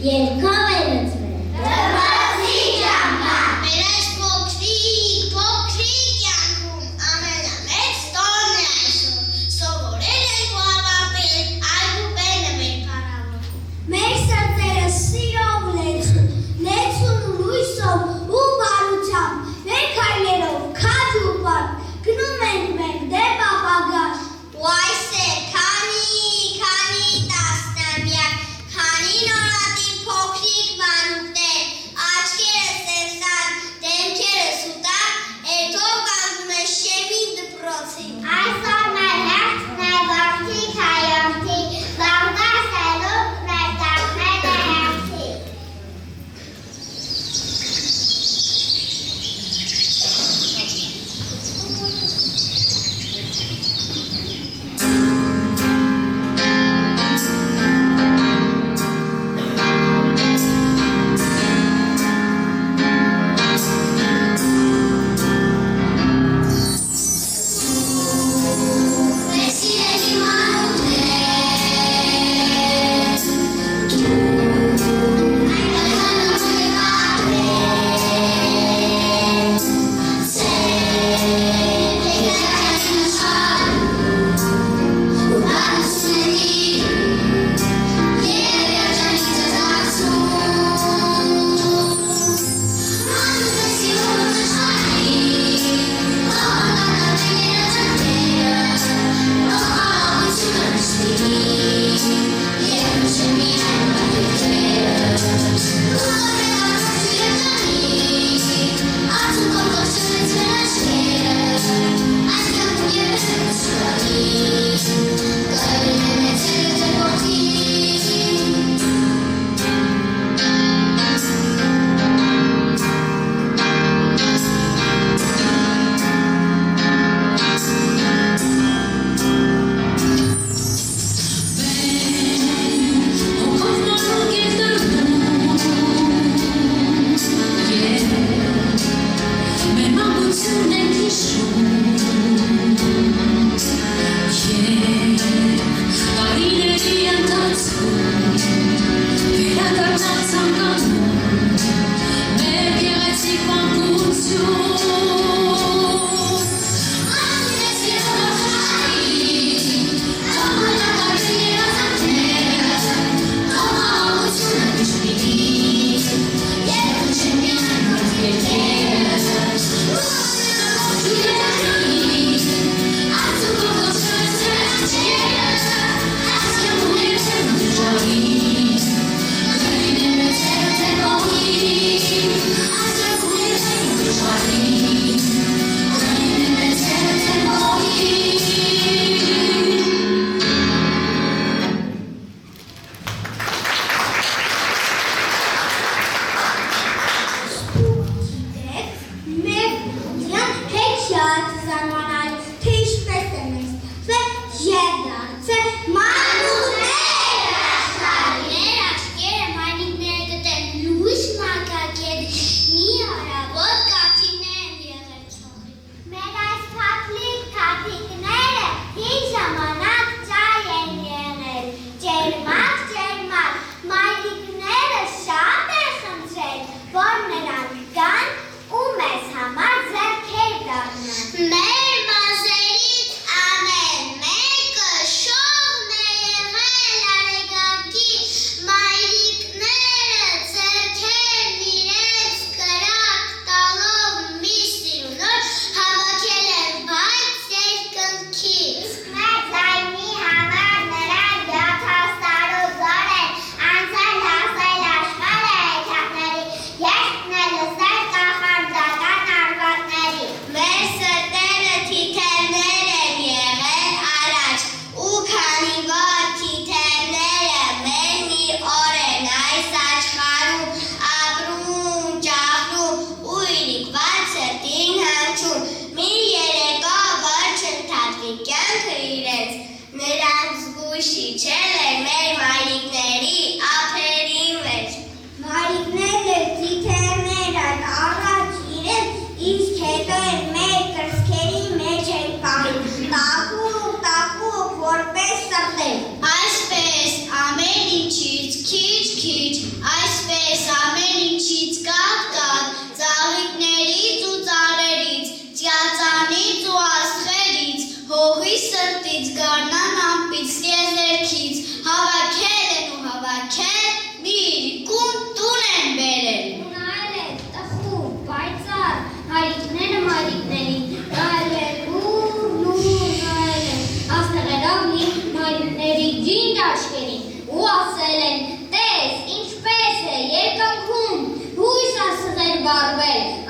Երկով է լծվել։ Դպրոցի ճամփա։ Մեր այս փոքրիկ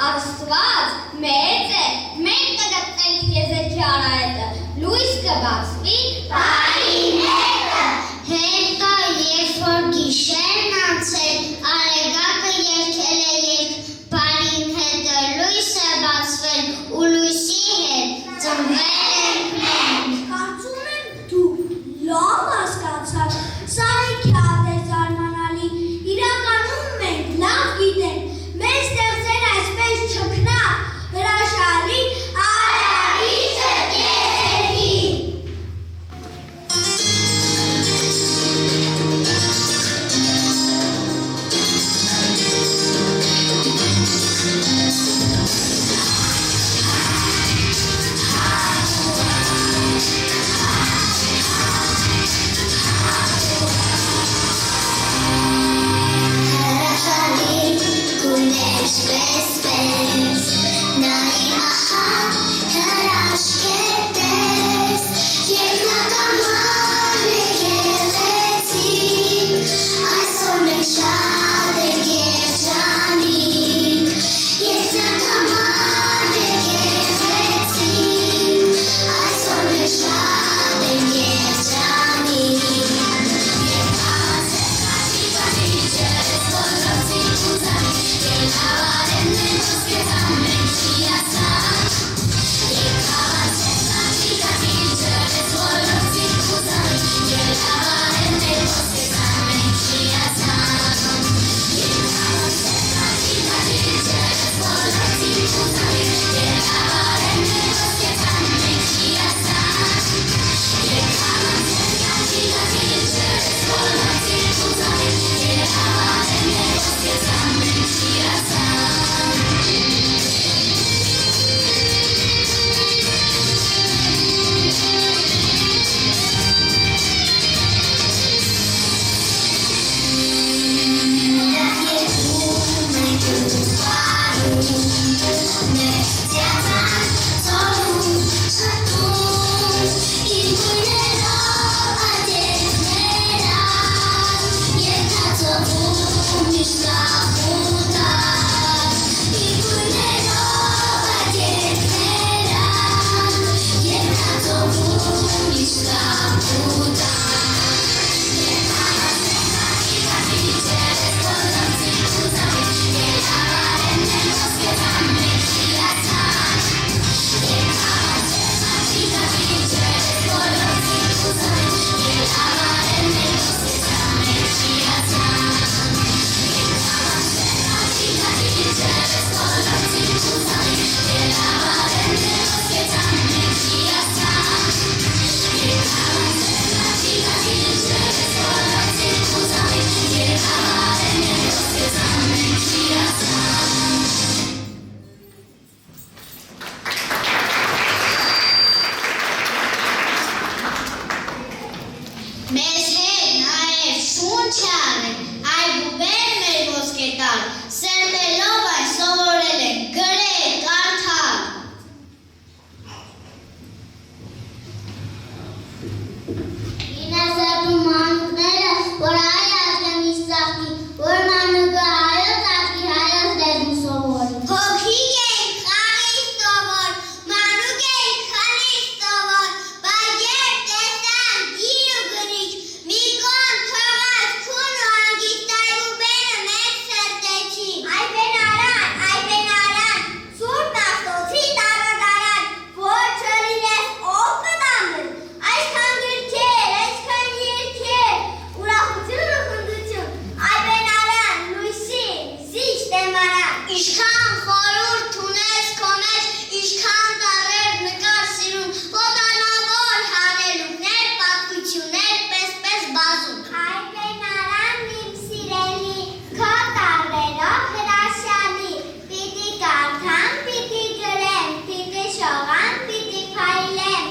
Աստված մեծ է, մենք կգտնենք եզերքի արահետը, լույս կբացվի բարին հետը։ Հետո երբ որ գիշերն անցել, արեգակը երգել է երգ, բարին հետը լույս է բացվել ու լույսի հետ ծնվել ենք մենք։ Կարծում եմ դու լավ հասկացաք, սա հեքիաթ է զարմանալի, իրականում մենք լավ գիտենք, մեր ստեղծել այսպես չքնավ, հրաշալի արարիչը կեզերքի։ Մեզ հետ նաև շունչ է արել, այբուբեր մեր ոսկետար, սերմելով այս սովորել ենք գրել, կարդալ։ Ինասատու մանուկները, որ այ ազգեմ իսախի, որ մանուկը հայոց աղի հայոց դերում սովորի։ Հոգիկ ենք խաղի սովոր, մանուկ ենք խանի սովոր, բայց երբ տեսան գիր ու գրիչ, մի կողմ թողած քուն ու հանգիստ այբուբերը մեծ սրտեցի։ Այ բենարան, սուրտ աստոցի տարադարան, որ չլինես ով կտամբել, այսքան գրքեր, այսքան երգեր, ուրախություն ու խնդություն, այ բենարան, լույսի, զիչ տեմարան։ Ինչքան խորհուրդ ունես քո մեջ, ինչքան տարեր նկար սիրուն, ոտանավոր հանելուկներ, պատմություններ, պես բազում։ Այ բենարան իմ սիրելի, քո տարերով հրաշալի, պիտի կարդամ, պիտի գրեմ, պիտի շողամ, պիտի փայլեմ,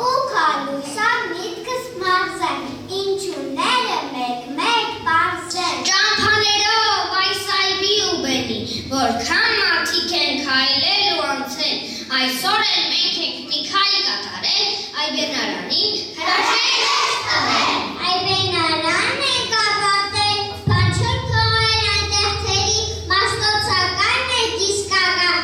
ու քո լույսով միտքս մարզեմ, ինչուները մեկ պարզեմ։ Ճամփաներով այս այբի ու բենի, որքան մարդիկ են քայլել ու անցել, այսօր էլ մենք ենք մի քայլ կատարել, այ բենարանին հրաշալի տվել։ Այ բենարան է կապատել, բանչոր փողեր այնտեղ թերի, մաստոցական է դիսկական,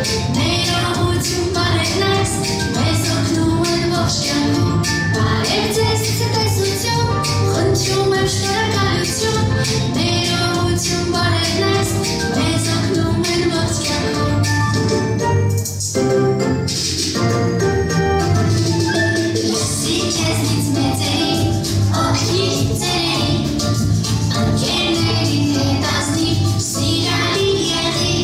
Ներողություն բարելաս, մեզ օգնում են ողջ կյանքում, բարև ձեզ ցտեսություն, խնդրում եմ շնորհակալություն, ներողություն բարելաս, մեզ օգնում են ողջ կյանքում։ Լսի քեզնից մեծերի, օգնիր ծերերի, ընկերների հետ ազնիվ, սիրալիր եղի,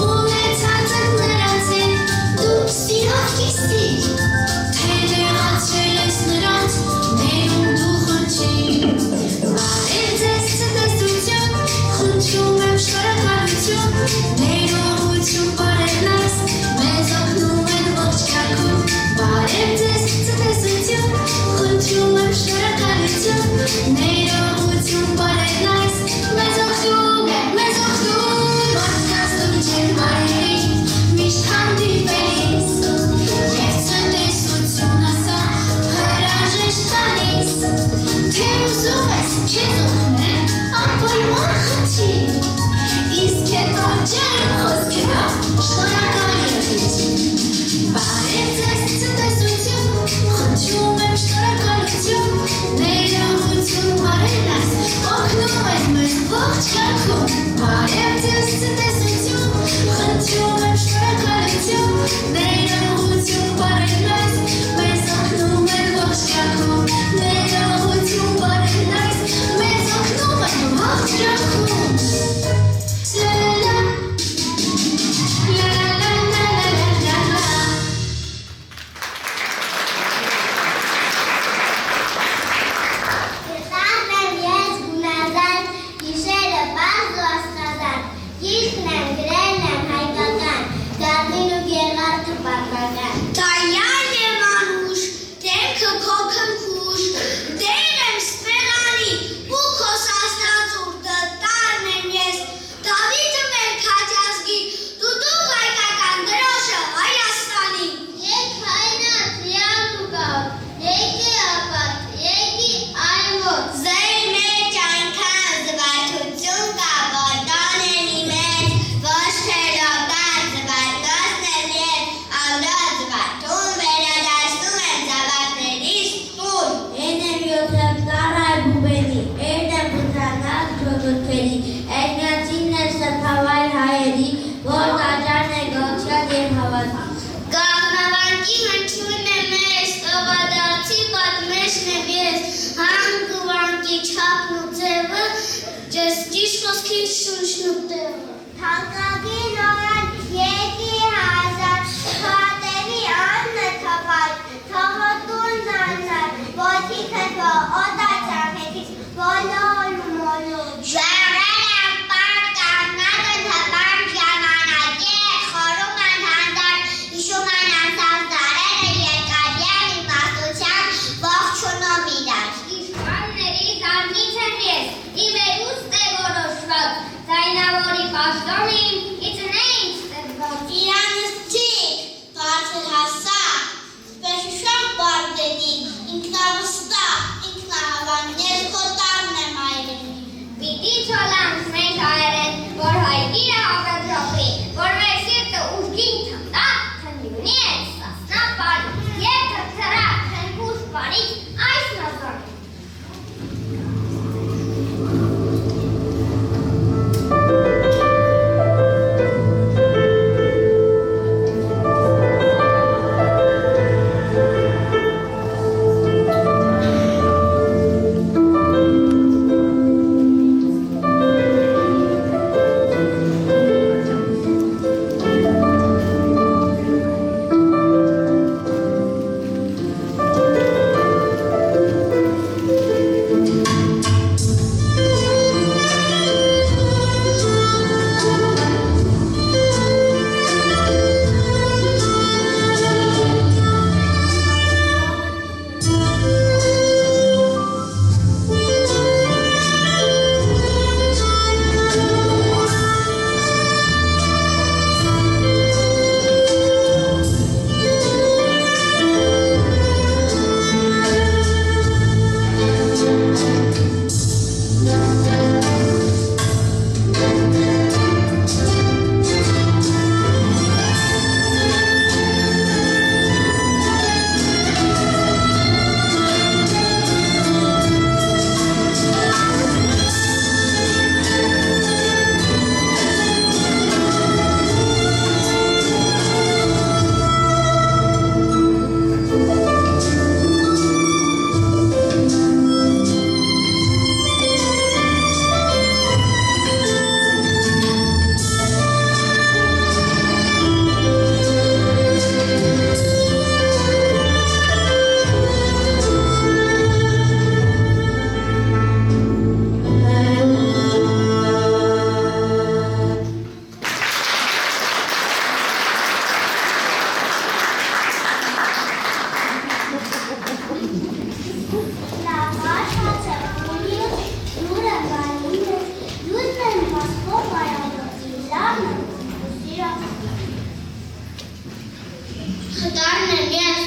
ունեցած եք նրանց հետ, դուք սիրով կիսիր, թե նեղացրել ես նրանց, ներում դու խնդրիր, բարև ձեզ ցտեսություն, խնդրում եմ շնորհակալություն, ներողություն բարելաս, մեզ օգնում են ողջ կյանքում, բարև ձեզ ցտեսություն, խնդրում եմ շնորհակալություն, ներողություն բարելաս, մեզ օգնում, մարդկանց չեն բարերի, միշտ հանդիպելիս, և ցտեսություն ասա, հրաժեշտ տալիս, թե ուզում ես քեզ օգնել, անպայման խնդրիր, իսկ հետո ջերմ խոսքերով շնորհակալ եղիր։ Բարև ձեզ ցտեսություն, խնդրում եմ շնորհակալություն, ներողություն բարելաս, օգնում եք մեզ ողջ կյանքում, բարև ձեզ ցտեսություն, խնդրում եմ շնորհակալություն, ներողություն բարելաս, մեզ օգնում եք ողջ կյանքում, ներողություն բարելաս, մեզ օգնում եք ողջ կյանքում։ Գտավ եմ ես գունազան, գիշերը պարզ ու աստղազան, գիրքն եմ գրել եմ հայկական, գարնին ու գեղարդը պատմական։ Տայյան եմ անուշ, դեմքը քո քնքուշ, դեր եմ սպեղանի, ու քո սաստածուրդը տարն եմ ես, Դավիթը մեր քաջազգի, դու հայկական դրոշը Հայաստանի։ Եկ հայնած յակուկավ, եկի ապատ, եկի այմոտ, Ձեր մեջ այնքան զվարթություն կա, որ տաների մեջ ոչ թե լոբան զվարթոցն եմ ես, անդոց զվարթում վերադարձնում եմ զավակներիս տուն։ Են եմ յոթեմ տարայ բուբենի, են եմ բութանակ ճոտոտքերի, էգնացինն է սրբավայր հայերի, որ տաճարն է գոչյալ և հավատի։ Կաղնավանքի հնչյունն է մեզ, տողադարձի պատմեշն եմ ես, հանգվանքի չապն ու ձևը, ճիշտ խոսքի շունչն ու տեղը։ Թանկագին օրան եկի հազար, պատերի աննը թվար, թողոտուն զանցար, ոտիքը թո օտացար հետից, բոլոր ու մոլոր։ Ժառել եմ պարտ կանգնած ընդհպար ժամանակեր, խորում են հանդար, հիշում են անցած դարերը, երկարյալ իմաստության ողջունում իրար։ Իշխանների զարմից եմ ես, իմ է ուստը որոշված, ձայնավորի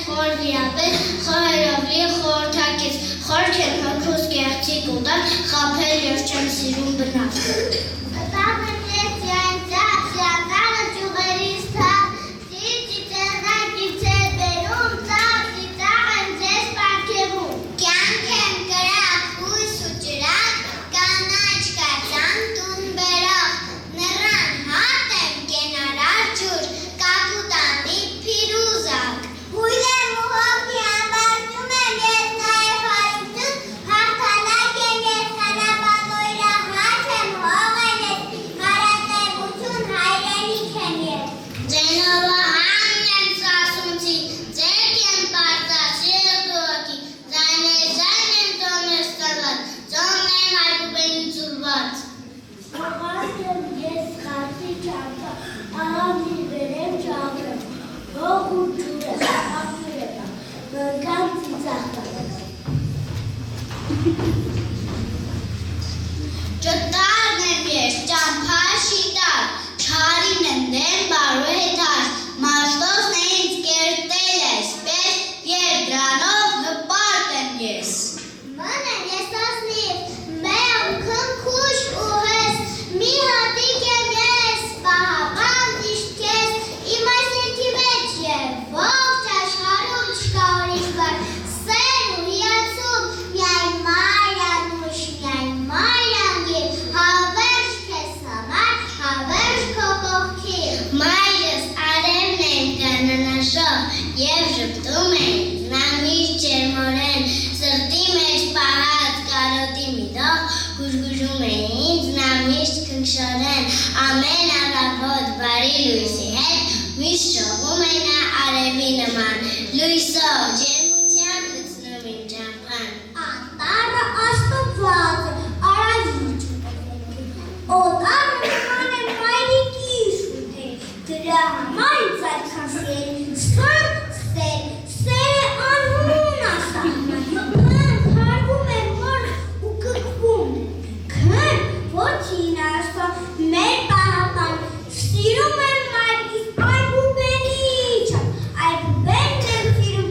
խոր վիրապետ, խոհերով լի խորհրդակից, խորք եմ հոգուս կեղծիկ ուտան, խապել և չեմ սիրում բնավ։ Ճտարն եմ ես, ճամփա շիտար, չարին եմ դեմ բարու հետար, մաշտոսն է ինձ կերտել ես, պես և դրանով հպարտ եմ ես։ Ման եմ ես ասնիվ, մեմ քնքուշ ու հես, մի հատիկ եմ ես, պահապան դիշտ կես, իմ այս ետի մեջ և ողջ աշխարում չկա ուրիշ բար, սեր ու հիացում, միայն Մարյան ուշ, միայն Մարյան գիր, հավերժ քեզ համար, հավերժ քո կողքին։ Մայրս արևն եմ կանանաշող և ժպտում եմ, նա միշտ ջերմորեն, սրտի մեջ պահած կարոտի միտող, գուժգուժում է ինձ, նա միշտ քնքշորեն, ամեն առավոտ բարի լույսի հետ, միշտ շողում է նա արևի նման, լույսով ջերմությամբ լցնում իմ ճամփան։ Անտառը աստված է, արագիչ օտարը նման է մայրիկի շուտեր, դրա համար ինձ այդքան սեր է անհուն ասահման, քարվում է մոր ու կկվում է, քն ոչին ասա, մեր պահապան, սիրում եմ մայրիկիս այբուբենի չափ, այբուբենն եմ սիրում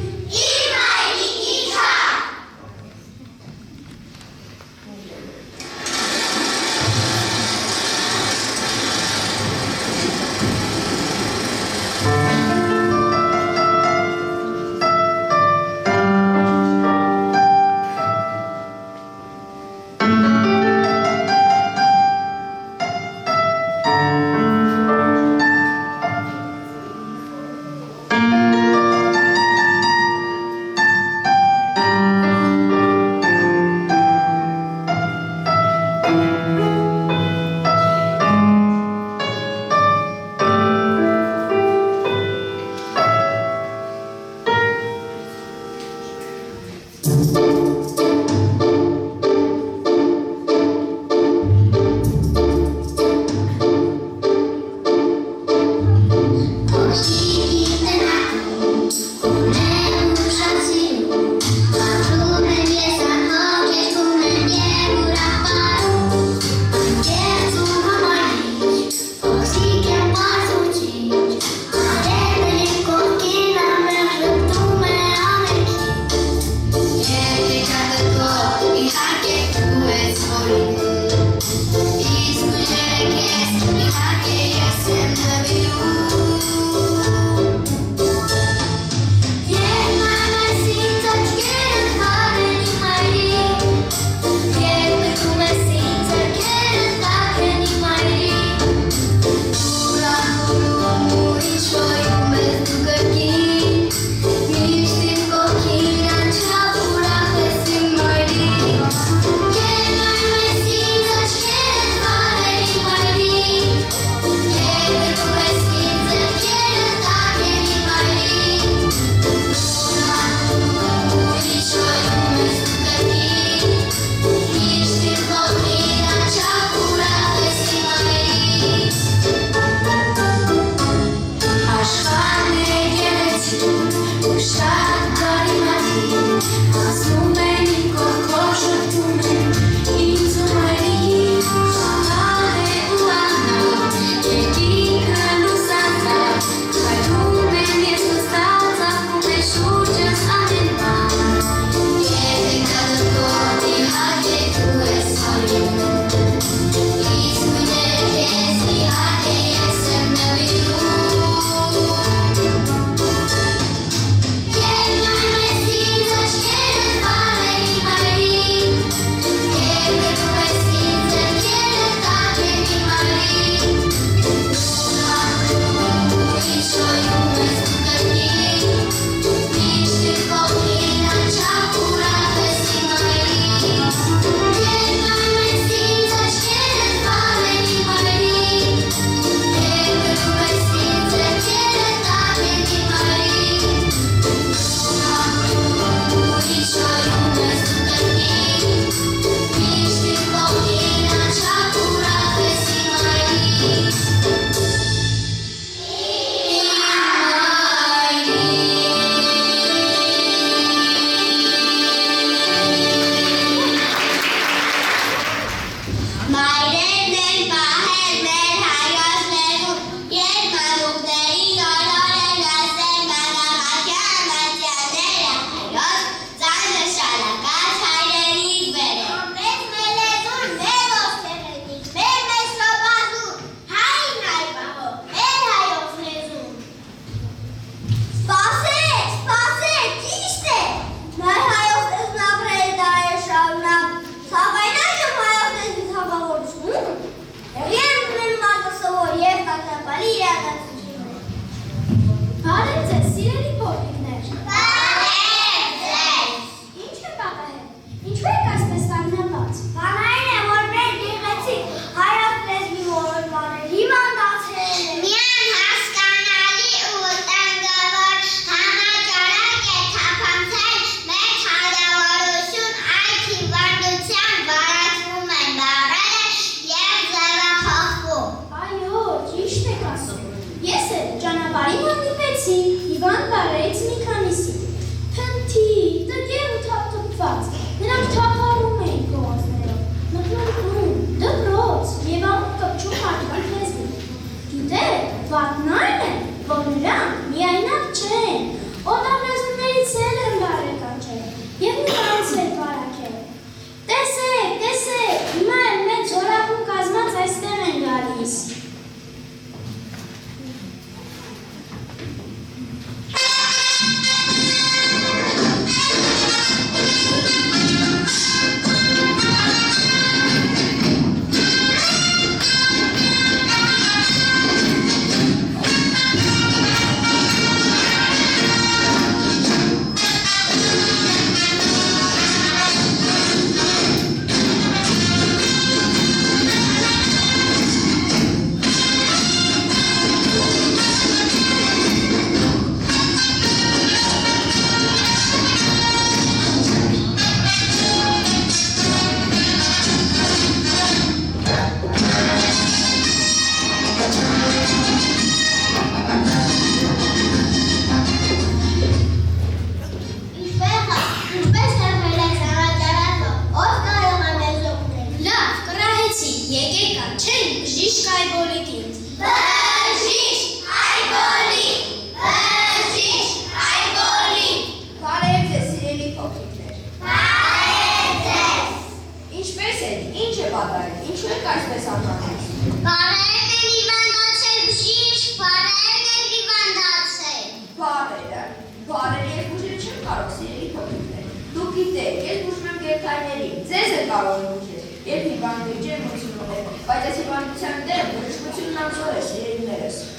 չեք ասում։ Ես էլ ճանապարհին հանդիպեցի, հիվանդ բարերից մի քանիսի։ Փնթի, տգեղ ու թափթփված, նրանք թափառում էին գողազներով, մտնում տուն, դպրոց և ամուր կպչում մարդկանց լեզվին։ Գիտեք, վատն այն է, որ նրանք միայնակ չեն, օտար լեզուներից էլ են բարեկանչել և նրանց էլ բարակել։ Տեսեք, տեսեք, հիմա էլ մեծ զորախում կազմած այստեղ են գալիս։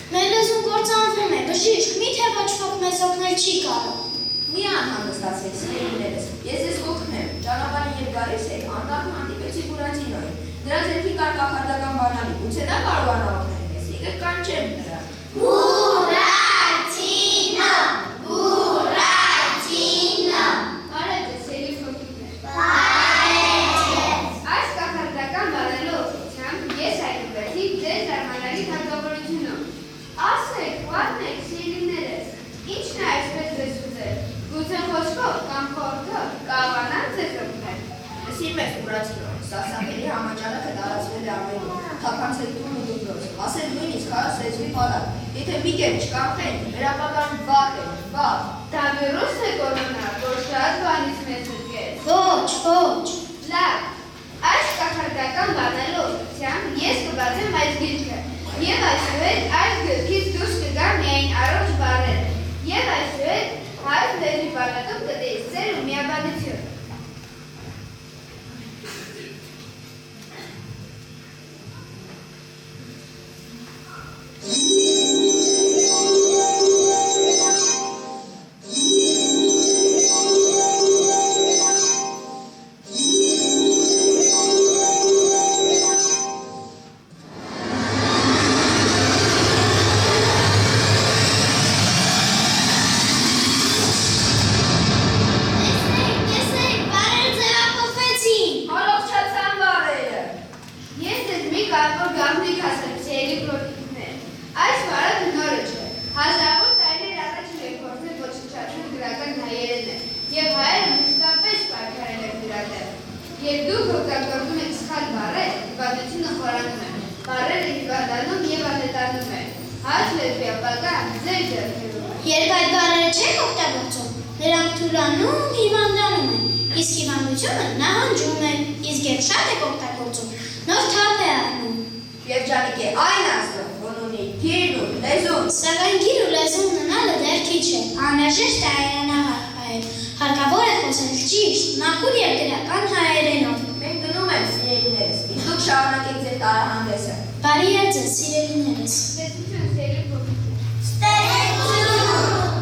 Մեր լեզուն կործանվում է, բժիշկ, միթե ոչ ոք մեզ օգնել չի կարող։ Մի անհանգստացեք, սիրելիներս, ես ես օգնեմ, ճանապարհին երբ գալիս եք, անտառում հանդիպեցի Բուրատինոյին, նրա ձեռքի կար կախարդական բանալի, գուցե նա կարողանա օգնել մեզ, եկեք կանչեմ նրան։ Բուրատինո, Բուրատինո։ Բարև ձեզ, սիրելի փոքրիկներ։ Բարև ձեզ։ Այս կախարդական բանալի օգնությամբ ես հայտնվեցի ձեր զարմանալի հաջողությունում։ Ասեք, պատմեք, սիրելիներս, ի՞նչն է այսպես ձեզ ուզել։ Գուցե խոսքով կամ խորհրդով կարողանան ձեզ օգնել։ Լսիր մեզ, Բուրատինո, սարսափելի համաճարակը տարածվել է ամենուր, թափանցել տուն ու դպրոց, ասել նույնիսկ հարս լեզվի պալատ, եթե մի կերպ չկանխեն, մեր ապագան վատ է, վատ։ Դա վիրուս է կորոնա, որ շատ բանից մեզ զրկեց։ Ոչ, ոչ։ Լավ, այս կախարդական բանալի օգնությամբ ես կբացեմ այս գիրքը, և այսուհետ այս գրքից դուրս կգա միայն առողջ բառերը, և այսուհետ հայոց լեզվի պալատում կտեսնեք ձեր ու միաբանությունը։ Երբ դուք օգտագործում եք սխալ բառեր, հիվանդությունը խորանում է, բառերը հիվանդանում և անհետանում են։ Հայոց լեզվի ապագան ձեր ձեռքերում է։ Երբ այդ բառերը չեք օգտագործում, նրանք թուլանում, հիվանդանում են, իսկ հիվանդությունը նահանջում է, իսկ երբ շատ եք օգտագործում, նոր թափ է առնում։ Երջանիկ է այն ազգը, որ ունի գիրն ու լեզուն։ Սակայն գիր ու լեզուն ունենալը դեռ քիչ է, անհրաժեշտ է հայերենահայել, հարկավոր է խոսել ճիշտ, մաքուր և գրական հայերենով։ Մենք գնում ենք, սիրելիներս, իսկ դուք շարունակեք ձեր տարահանդեսը։ Բարի է ձեզ, սիրելիներս։ Ստեցություն, սիրելի փոքրիկներ։ Ստեղծություն։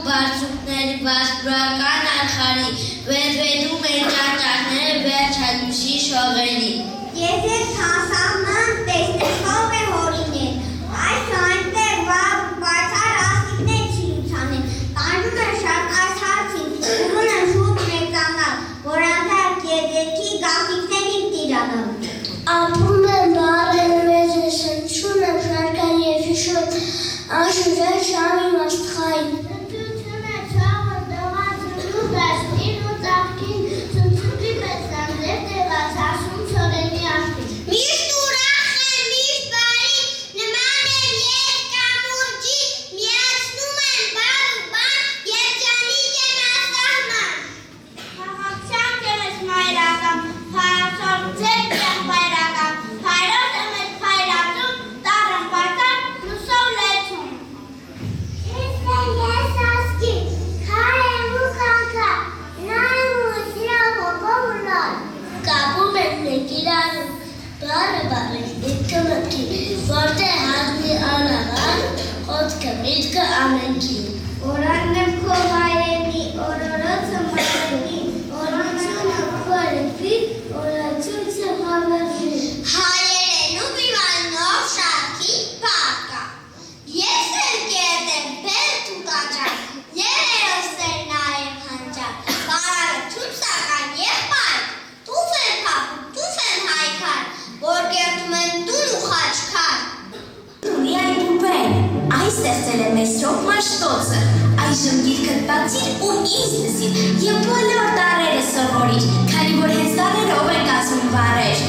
բարձուկների բասբրական արխարի, վեդվեդում են ճաճակները վերջալույսի շողերի։ Եթե հասանան տեսնես ով է հորինել, այս այնտեղ բացար աստիկներ չի լուծանել, տանում են շատ այս հարցին, ուղուն են շուտ մեծանալ, որ անտեղ կեդերքի գաղթիկներին տիրանալ։ Ապրում են բարեն մեզ է սնչում եմ շարկան և հիշում, անշուժել շամի մաստխային։ Սնչություն է չաղը դողացնու դաշտին ու ծաղկին, սնչուկի պես նանդեր տեղաց ասում չորենի աշտին։ Միշտ ուրախ են, միշտ բարի, նման են ես կամուրջի, միացնում են բար ու բան, երջանիկ են աստահման։ Խաղաղության կերես մայրական, հարացոր ձեր եղբայրական, հայրոտ եմ ես հայրացում, տարն պարտան, լուսով լեցում։ Ես ասկի, քար եմ ու խանքա, նայում ու սիրով հոգով ու նոր։ Կապում եմ մեկ իրանում, բարը բարեք դիտքը մտքի, որտեղ հազնի անաղան, խոտքը միտքը ամենքին։ Օրանն եմ քո հայրենի, օրորոցը մայրենի, օրացյունը քորվի, օրացյունը հավերժի։ Հայերենու բիվանով շարքի պակա, ես էլ կերդ եմ բերդ ու կաճակ, երերոստեր նաև հանճակ, բարարը թուպսական եղբայր, տուվ են պապու, տուվ են հայքար, որ կերդում են տուն ու խաչքար։ Միայն բուբեն, այս ստեղծել է մեզ ճոք մաշտոցը, այժմ գիրքդ բացիր ու ինձ լսիր և բոլոր տարերը սովորիր, քանի որ հենց տարերով ենք ասում բառեր,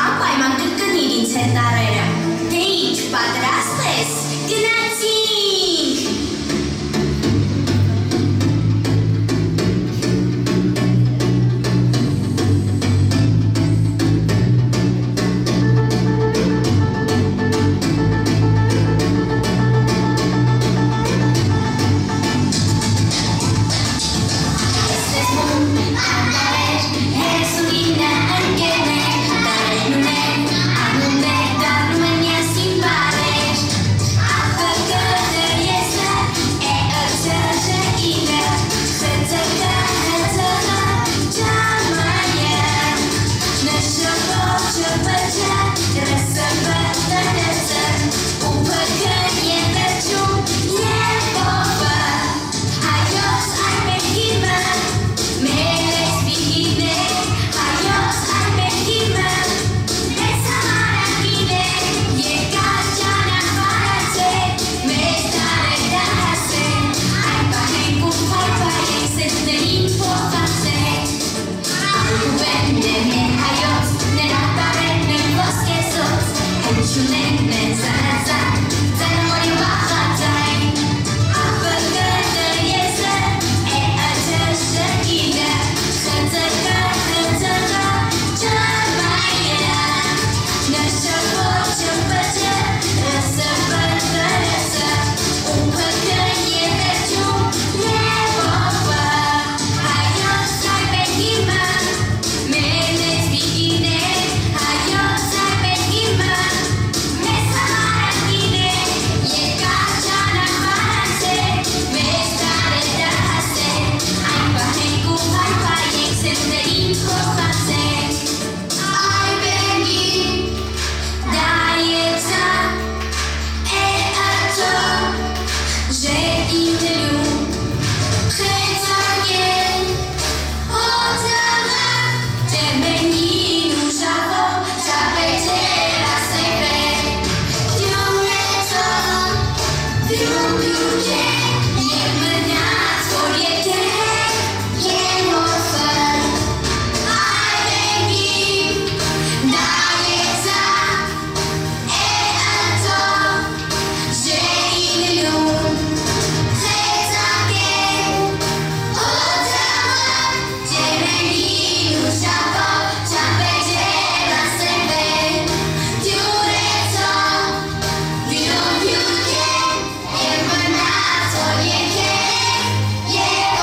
անպայման կրկնիր ինձ հետ տարերը, թե ինչ պատրաստ ես, գնացինք։ Ես ու ինը ընկերներ, տարերն ունեն, անուններ, դառնում են միասին բարեր։ Ապգդը եսը, ըջը ինը, խծգը հծղը, ճամայը, նշվով չպջը, ռսվը տնծը, ուպգն ետրջում և բովը, հայոց այպերգիմը, Մերես բիգիներ, հայոց այպերգիմը, մեզ համարակին է, երկար ճանապարհացել, մեզ տարեդա հասել, այն պահենք ու փորփայենք, սերունդերին փոխանցել։ Բուբենն է մեր հայոց, նրա տարերն են ոսկեզոծ, հնչում ենք մեզ զանազան, ձանամորի վախածայն, ապգդը եսը, ըջը ինը, խծգը հծղը, ճամայը, նշվով չպջը, ռսվը տնծը, ուպգն ետրջում և բովը, հայոց այպերգիմը, մերես բիգիներ, հայոց այպերգիմը, մեզ համարակին է, երկար ճանապարհացել, մեզ տարեդա հասել, այն պահենք ու փայփայենք, սերունդերին փոխանցենք։ Այպերգին, դա եցա, ըջը, ինելու, խեցագեն, հոծղը, ջեմենին ու շավով, շապեջեր ասեվեր, դյուրեցո, դյուրքեն, և մնաց, որ եկեք, և հորվը, այպերգին, դա եցա, ըջը, ինելու, խեցագեն, հոծղը, ջեմենին ու շավով, շապեջեր ասեվեր, դյուրեցո, դյուրքեն, և մնաց, որ եկեք, և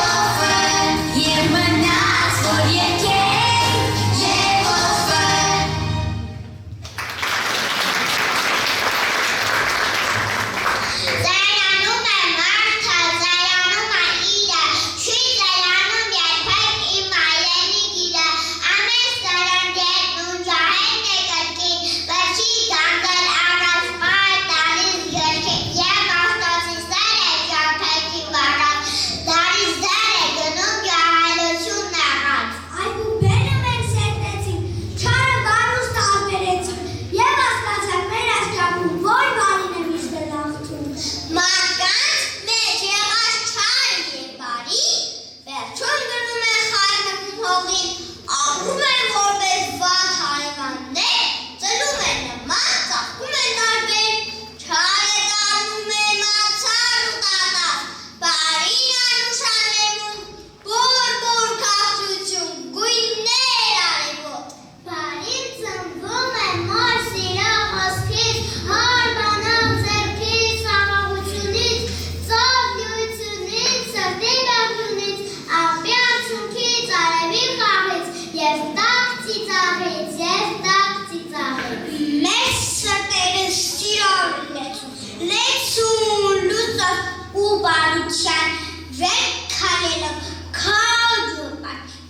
ու բարության վեր քայլելով քաջուր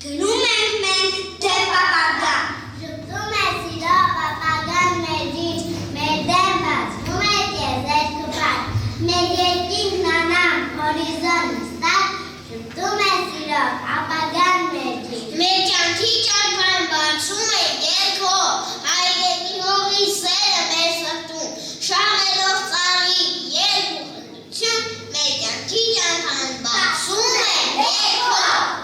գնում ենք մենք դեպ ապագա։ Ժպտում է սիրով ապագան մեջից, մեր դեմ բացվում է կեզեր կպատ, մեր երկինքն անամ հորիզոն նստած, ժպտում է սիրով ապագան մեջից, մեր կյանքի ճամփան բացում է երգով, հայրենի հողի սերը մեր սրտում, շաղելով ծառի երգ ու խնդություն, մեր կյանքի ճամփան բացում է երգով։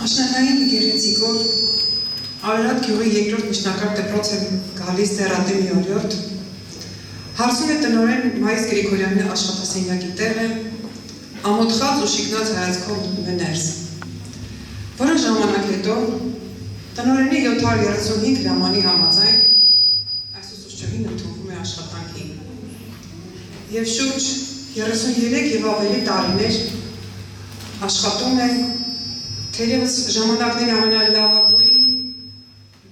Աշնանային գեղեցիկով Արարատ գյուղի երկրորդ միջնակարգ դպրոց է գալիս դեռատեմի օրյորդ, հարցում է տնօրեն Մայիս Գրիգորյանի աշխատասենյակի տեղը, ամոթխած ու շիկնած հայացքով մտնում է ներս։ Որոշ ժամանակ հետո տնօրենի 735 հրամանի համաձայն այս ուսուցչուհին ընդունվում է աշխատանքի։ Եվ շուրջ 33 եւ ավելի տարիներ աշխատում է թերևս ժամանակների ամենալավագույն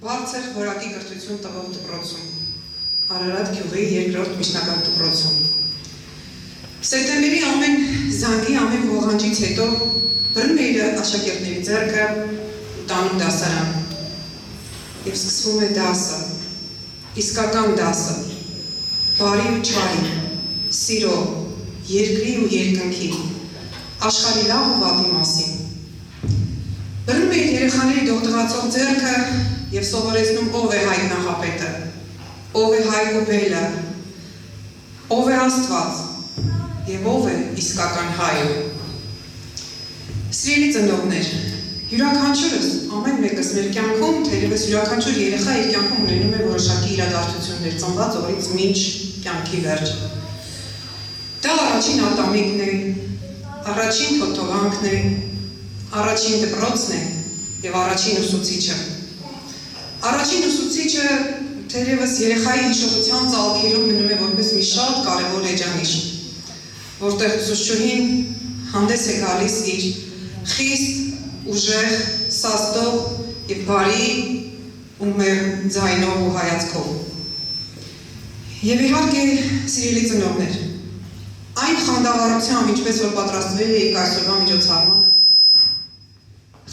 բարձր որակի կրթություն տվող դպրոցում, Արարատ գյուղի երկրորդ միջնակարգ դպրոցում։ Սեպտեմբերի ամեն զանգի, ամեն ողանջից հետո բռնում է իր աշակերտների ձեռքը ու տանում դասարան։ Եվ սկսվում է դասը, իսկական դասը, բարի ու չարի, սիրո, երկրի ու երկնքի, աշխարհի լավ ու վատի մասին։ Բռնում է իր երեխաների դողդղացող ձեռքը և սովորեցնում ով է Հայկ նախապետը, ով է Հայկ Ուբելը, ով է Աստված և ով է իսկական հայը։ Սիրելի ծնողներ, Յուրաքանչյուրս, ամեն մեկս մեր կյանքում, թերևս յուրաքանչյուր երեխա իր կյանքում ունենում է որոշակի իրադարձություններ, ծնված օրից մինչ կյանքի վերջ։ Դա առաջին ատամիկն է, առաջին թոթովանքն է, առաջին դպրոցն է և առաջին ուսուցիչը։ Առաջին ուսուցիչը թերևս երեխայի հիշողության ծալքերում մնում է որպես մի շատ կարևոր էջանիշ, որտեղ ուսուցչուհին հանդես է գալիս իր խիստ, ուժեղ, սաստող և բարի ու մեր ձայնով ու հայացքով։ Եվ իհարկե, սիրելի ծնողներ, այն խանդավառությամբ, ինչպես որ պատրաստվել էիք այսօրվա միջոցառմանը,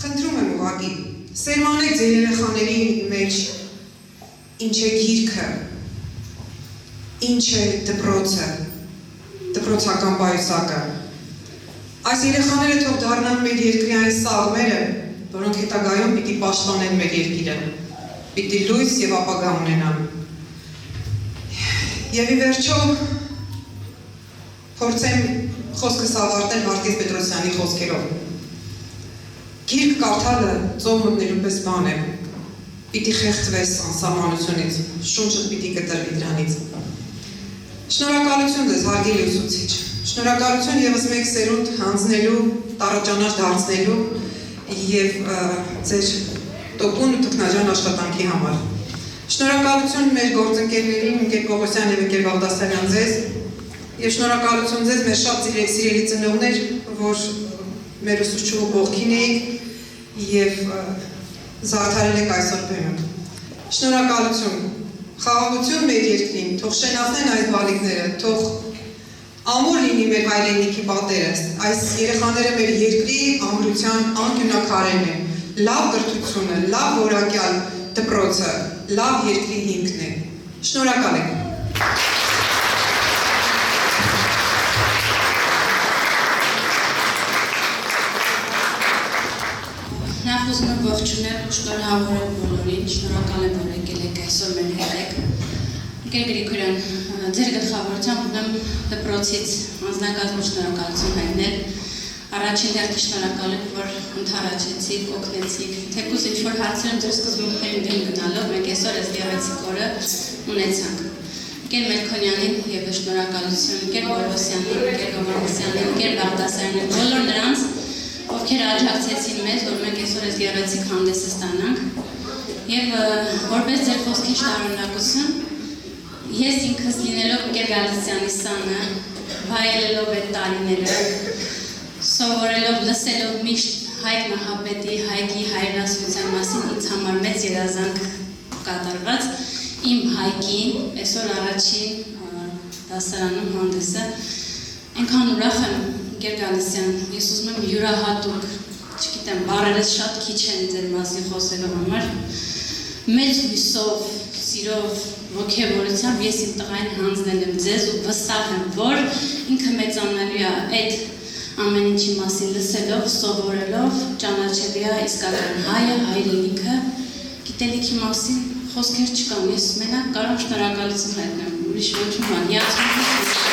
խնդրում եմ ուղղակի, սերմանեք ձեր երեխաների մեջ ինչ է գիրքը, ինչ է դպրոցը, դպրոցական պայուսակը։ Այս երեխաները թող դառնան մեր երկրի այն սաղմերը, որոնք հետագայում պիտի պաշտպանեն մեր երկիրը, պիտի լույս և ապագա ունենան։ Եվ ի վերջո փորձեմ խոսքս ավարտել Վարդգես Պետրոսյանի խոսքերով։ Գիրք կարդալը ծով մտնելու պես բան է, պիտի խեղդվես անսահմանությունից, շունչդ պիտի կտրվի դրանից։ Շնորհակալություն ձեզ հարգելի ուսուցիչ, շնորհակալություն ևս մեկ սերունդ հանձնելու, տառաճանաչ դարձնելու և ձեր տոկուն ու տքնաջան աշխատանքի համար։ Շնորհակալություն մեր գործընկերներին, ընկեր Պողոսյան և ընկեր Բաղդասարյան ձեզ և շնորհակալություն ձեզ մեր շատ սիրելի ծնողներ, որ մեր ուսուցչուհու կողքին էիք և զարդարել եք այսօր բեմը։ Շնորհակալություն, խաղաղություն մեր երկրին, թող շենացնեն այս բալիկները, թող ամուր լինի մեր հայրենիքի պատերը, այս երեխաները մեր երկրի ամրության անկյունակարեն են, լավ կրթությունը, լավ որակյալ դպրոցը, լավ երկրի հիմքն է։ Շնորհակալ եք։ Նախ ուզում եմ ողջունել ու շնորհավորել բոլորին, շնորհակալ եմ, որ եկել եք այսօր մեր հետ եք։ Ընկեր Գրիգորյան, ձեր գլխավորությամբ ունեմ դպրոցից անձնակազմում շնորհակալություն հայտնել։ Առաջին հերթին շնորհակալ եմ, որ ընդառաջեցիք, օգնեցիք, թեկուզ ինչ-որ հարցերում ձեր սկզբունքներին դեմ գնալով մենք այսօր այս գեղեցիկ օրը ունեցանք։ Ընկեր Մելքոնյանին ևս շնորհակալություն, ընկեր Բոլոսյանին, ընկեր Հովհաննիսյանին, ընկեր Բաղդասարյանին, բոլոր նրանց, ովքեր աջակցեցին մեզ, որ մենք այսօր այս գեղեցիկ հանդեսը ստանանք։ Եվ որպես ձեր խոսքին շնորհակալություն, ես ինքս լինելով ընկեր Գալստյանի սանը, վայելելով այդ տարիները, սովորելով, լսելով միշտ Հայկ Նահապետի, Հայկի հայրենասիրության մասին ինձ համար մեծ երազանք կատարված, իմ Հայկին, այսօր առաջին դասարանում հանդեսը, այնքան ուրախ եմ, ընկեր Գալստյան, ես ուզում եմ յուրահատուկ, չգիտեմ, բառերս շատ քիչ են ձեր մասին խոսելու համար, մեծ հույսով, սիրով, ոգևորությամբ ես իմ տղային հանձնել եմ ձեզ ու վստահ եմ, որ ինքը մեծանալու է այդ ամեն ինչի մասին լսելով, սովորելով, ճանաչելու է իսկական հայը, հայրենիքը, գիտելիքի մասին խոսքեր չկան, ես մենակ կարող շնորհակալություն հայտնեմ, ուրիշ ոչինչ բան,